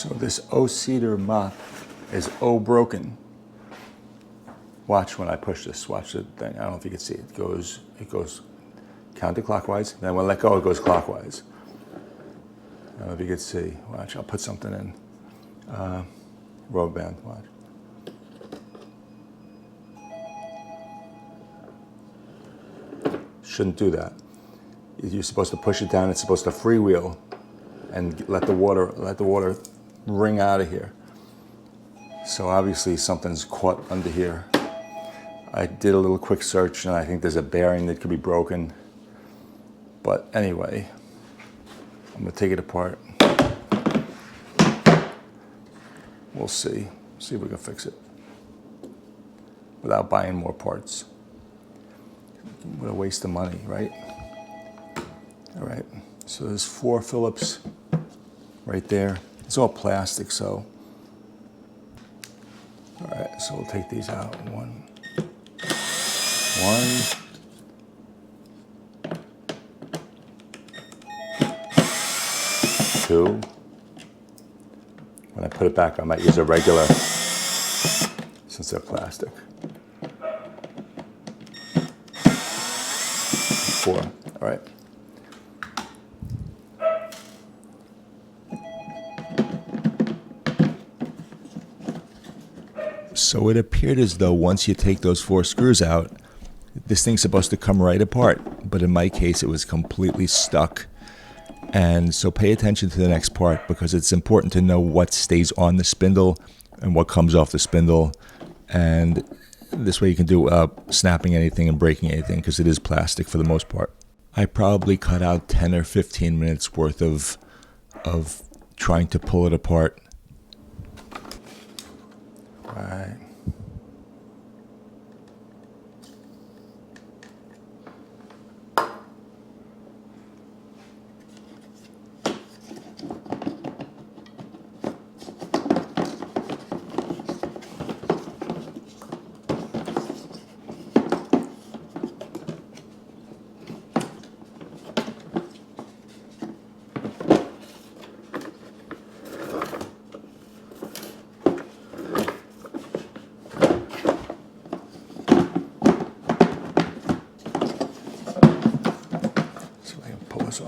So this O-Cedar mop is broken. Watch when I push this. Watch the thing. I don't know if you can see it. It goes counterclockwise. Then when I let go, it goes clockwise. I don't know if you can see. Watch. I'll put something in. Rubber band. Watch. Shouldn't do that. You're supposed to push it down. It's supposed to freewheel and let the water wring out of here. So obviously something's caught under here. I did a little quick search and I think there's a bearing that could be broken. But anyway, I'm gonna take it apart. We'll see if we can fix it without buying more parts. What a waste of money, right? All right, so there's 4 Phillips right there. It's all plastic, so. All right, so we'll take these out. One. 2. When I put it back, I might use a regular, since they're plastic. 4, all right. So it appeared as though once you take those 4 screws out, this thing's supposed to come right apart. But in my case, it was completely stuck. And so pay attention to the next part, because it's important to know what stays on the spindle and what comes off the spindle. And this way you can do snapping anything and breaking anything, because it is plastic for the most part. I probably cut out 10 or 15 minutes worth of trying to pull it apart. Right.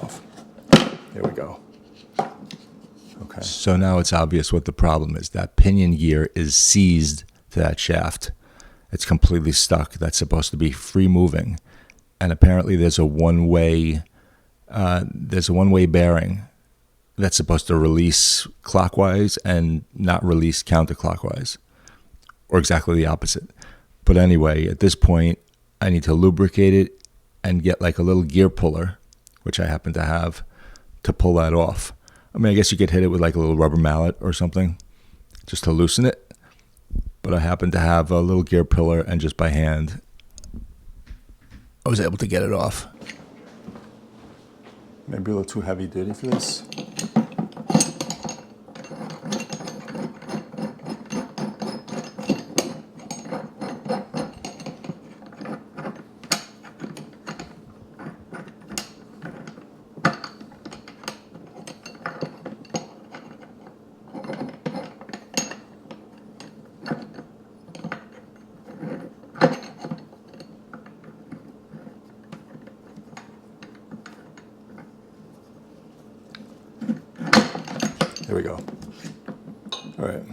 Off. There we go. Okay. So now it's obvious what the problem is. That pinion gear is seized to that shaft. It's completely stuck. That's supposed to be free moving, and apparently there's a one-way bearing that's supposed to release clockwise and not release counterclockwise, or exactly the opposite. But anyway, at this point, I need to lubricate it and get like a little gear puller, which I happen to have, to pull that off. I mean, I guess you could hit it with like a little rubber mallet or something just to loosen it. But I happen to have a little gear puller, and just by hand, I was able to get it off. Maybe a little too heavy duty for this. There we go. All right.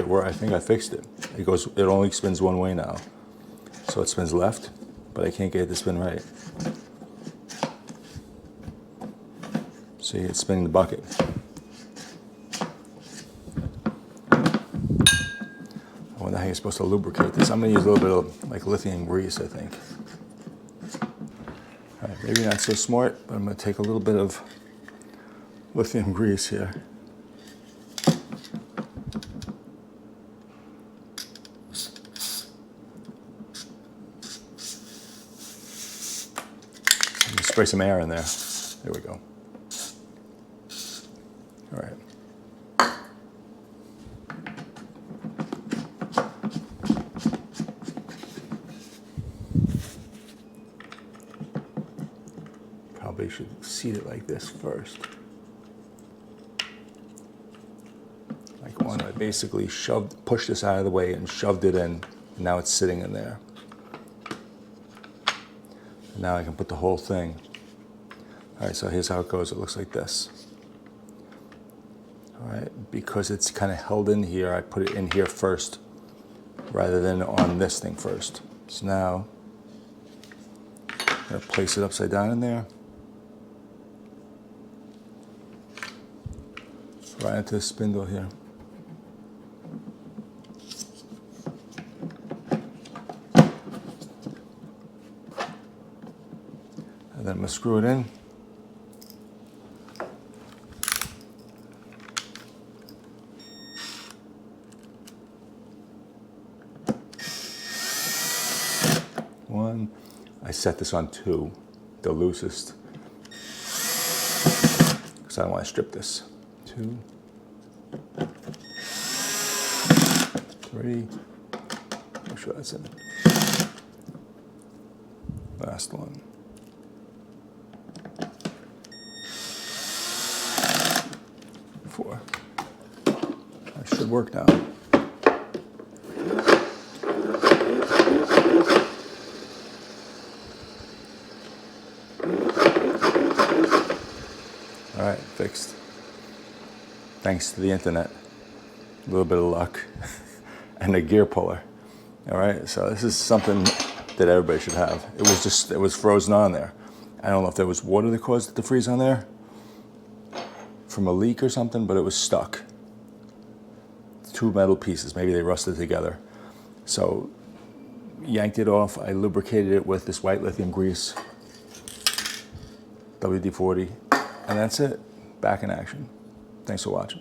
Well, I think I fixed it. It only spins one way now. So it spins left, but I can't get it to spin right. See, it's spinning the bucket. I wonder how you're supposed to lubricate this. I'm going to use a little bit of like lithium grease, I think. All right, maybe not so smart, but I'm going to take a little bit of lithium grease here. Spray some air in there. There we go. seat it like this first. Like one, I basically pushed this out of the way and shoved it in. And now it's sitting in there. And now I can put the whole thing. All right, so here's how it goes. It looks like this. All right, because it's kind of held in here, I put it in here first rather than on this thing first. So now I'm going to place it upside down in there. Right into the spindle here. And then I'm going to screw it in. One. I set this on 2, the loosest, because I don't want to strip this. 2, 3. Make sure that's in. Last one. 4. That should work now. All right, fixed. Thanks to the internet, a little bit of luck, and a gear puller. All right, so this is something that everybody should have. It was frozen on there. I don't know if there was water that caused it to freeze on there from a leak or something, but it was stuck. 2 metal pieces, maybe they rusted together. So yanked it off, I lubricated it with this white lithium grease, WD-40, and that's it. Back in action. Thanks for watching.